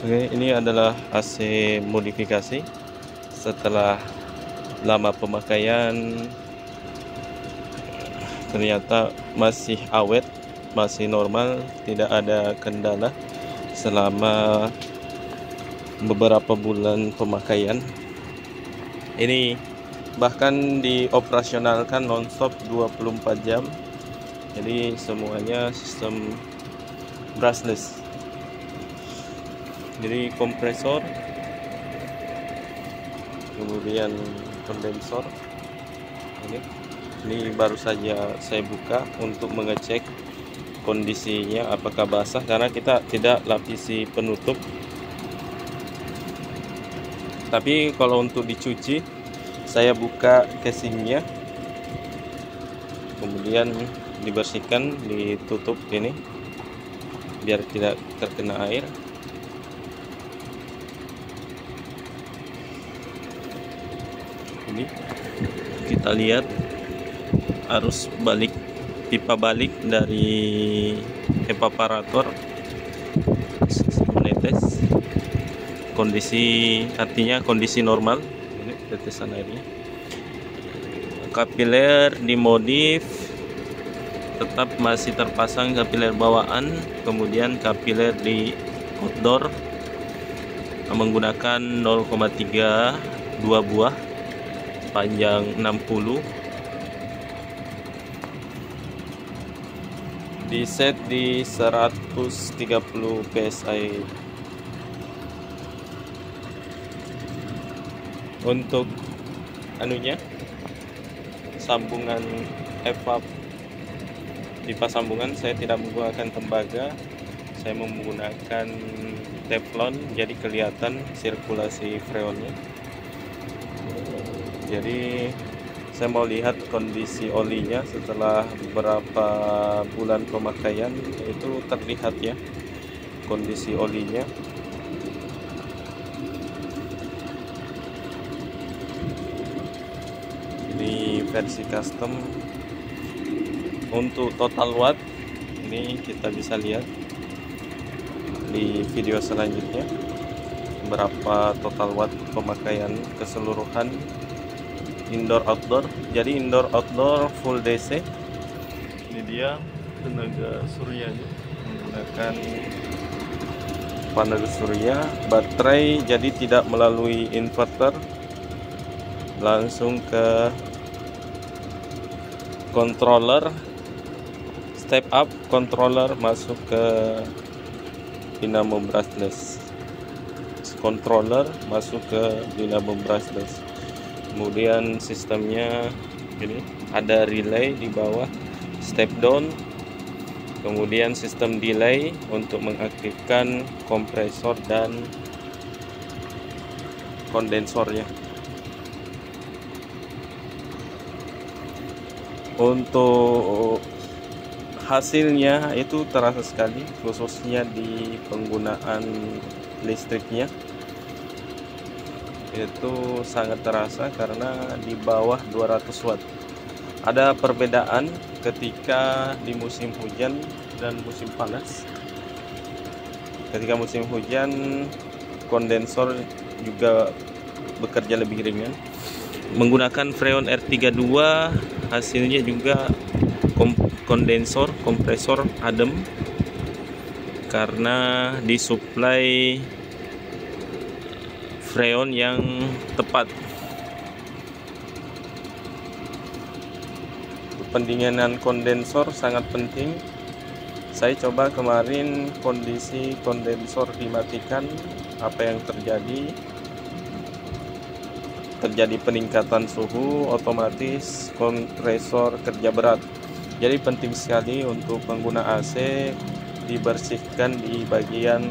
Oke, ini adalah AC modifikasi. Setelah lama pemakaian, ternyata masih awet, masih normal, tidak ada kendala selama beberapa bulan pemakaian. Ini bahkan dioperasionalkan nonstop 24 jam. Jadi semuanya sistem brushless. Jadi kompresor, kemudian kondensor. Ini baru saja saya buka untuk mengecek kondisinya apakah basah, karena kita tidak lapisi penutup. Tapi kalau untuk dicuci, saya buka casingnya, kemudian dibersihkan, ditutup ini biar tidak terkena air. Ini kita lihat arus balik, pipa balik dari evaporator menetes. Kondisi, artinya kondisi normal. Ini tetesan airnya. Kapiler dimodif, tetap masih terpasang kapiler bawaan, kemudian kapiler di outdoor menggunakan 0,3 2 buah panjang 60, di set di 130 psi. Untuk anunya, sambungan evap, pipa sambungan, saya tidak menggunakan tembaga, saya menggunakan teflon, jadi kelihatan sirkulasi freonnya. Jadi saya mau lihat kondisi olinya setelah beberapa bulan pemakaian, itu terlihat ya kondisi olinya. Ini versi custom. Untuk total watt ini kita bisa lihat di video selanjutnya berapa total watt pemakaian keseluruhan indoor outdoor. Jadi indoor outdoor full DC. Ini dia tenaga suryanya, menggunakan panel surya. Baterai jadi tidak melalui inverter, langsung ke controller, step up controller, masuk ke dinamo brushless. Controller masuk ke dinamo brushless. Kemudian sistemnya ini ada relay di bawah, step down, kemudian sistem delay untuk mengaktifkan kompresor dan kondensornya. Untuk hasilnya itu terasa sekali, khususnya di penggunaan listriknya. Itu sangat terasa karena di bawah 200 watt. Ada perbedaan ketika di musim hujan dan musim panas. Ketika musim hujan, kondensor juga bekerja lebih ringan. Menggunakan freon R32, hasilnya juga kondensor, kompresor adem karena disuplai freon yang tepat. Pendinginan kondensor sangat penting. Saya coba kemarin kondisi kondensor dimatikan, apa yang terjadi? Terjadi peningkatan suhu, otomatis kompresor kerja berat. Jadi penting sekali untuk pengguna AC dibersihkan di bagian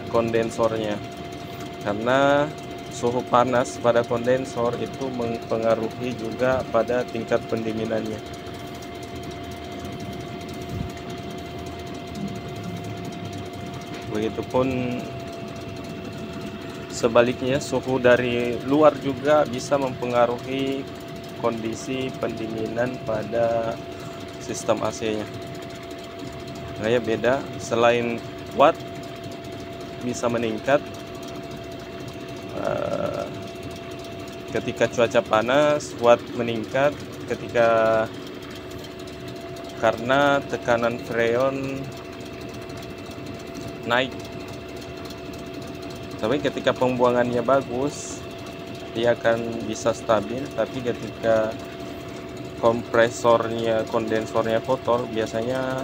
kondensornya, karena suhu panas pada kondensor itu mempengaruhi juga pada tingkat pendinginannya. Begitupun sebaliknya, suhu dari luar juga bisa mempengaruhi kondisi pendinginan pada sistem AC-nya. Kayak beda, selain watt bisa meningkat ketika cuaca panas, watt meningkat karena tekanan freon naik. Tapi ketika pembuangannya bagus, dia akan bisa stabil. Tapi ketika kondensornya kotor, biasanya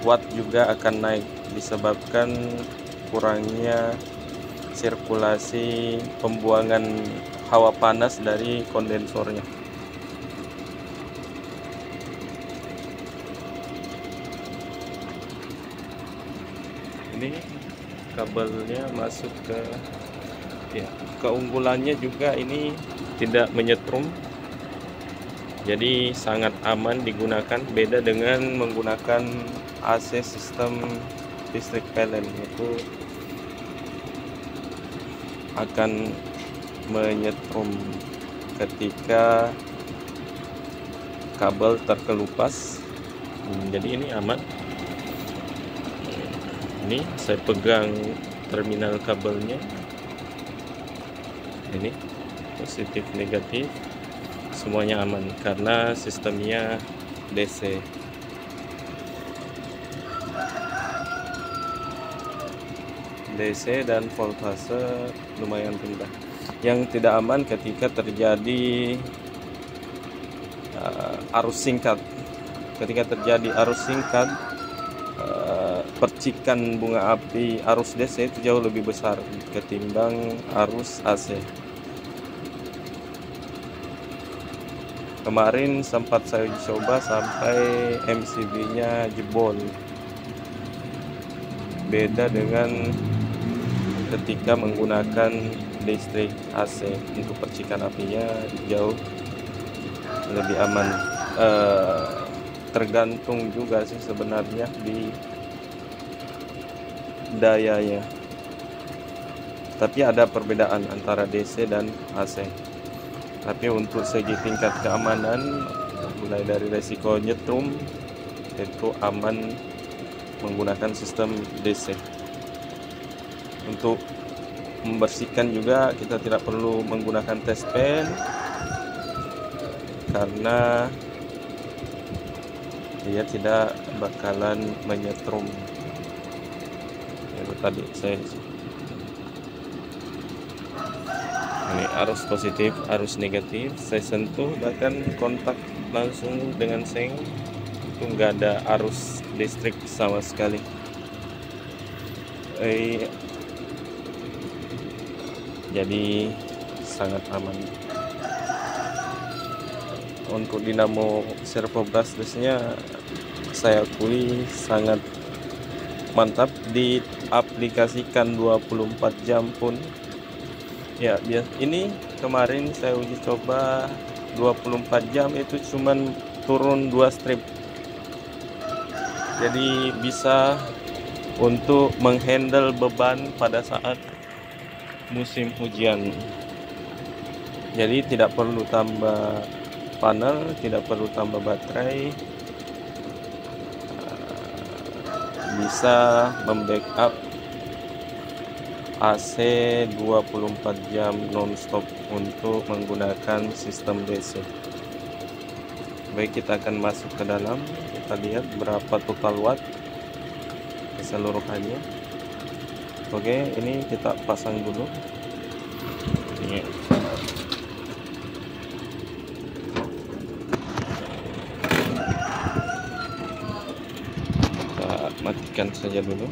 watt juga akan naik, disebabkan kurangnya sirkulasi pembuangan hawa panas dari kondensornya. Ini kabelnya masuk ke, ya, keunggulannya juga ini tidak menyetrum, jadi sangat aman digunakan. Beda dengan menggunakan AC sistem listrik PLN, itu akan menyetrum ketika kabel terkelupas. Jadi ini aman. Ini saya pegang terminal kabelnya, ini positif negatif semuanya aman karena sistemnya DC. Dan voltase lumayan rendah. Yang tidak aman ketika terjadi arus singkat. Ketika terjadi arus singkat, percikan bunga api arus DC itu jauh lebih besar ketimbang arus AC. Kemarin sempat saya coba sampai MCB-nya jebol. Beda dengan ketika menggunakan listrik AC, untuk percikan apinya jauh lebih aman. Tergantung juga sih sebenarnya di dayanya, tapi ada perbedaan antara DC dan AC. Tapi untuk segi tingkat keamanan, mulai dari resiko nyetrum, itu aman menggunakan sistem DC. Untuk membersihkan juga kita tidak perlu menggunakan test pen karena dia tidak bakalan menyetrum. Itu tadi ini arus positif, arus negatif, saya sentuh bahkan kontak langsung dengan seng, itu nggak ada arus listrik sama sekali. Jadi sangat aman. Untuk dinamo servo brushless-nya saya akui sangat mantap, diaplikasikan 24 jam pun. Ya, ini kemarin saya uji coba 24 jam itu cuman turun 2 strip. Jadi bisa untuk menghandle beban pada saat musim hujan. Jadi tidak perlu tambah panel, tidak perlu tambah baterai, bisa membackup AC 24 jam non-stop untuk menggunakan sistem DC. Baik, kita akan masuk ke dalam, kita lihat berapa total watt keseluruhannya. Oke, ini kita pasang dulu. Ini. Kita matikan saja dulu.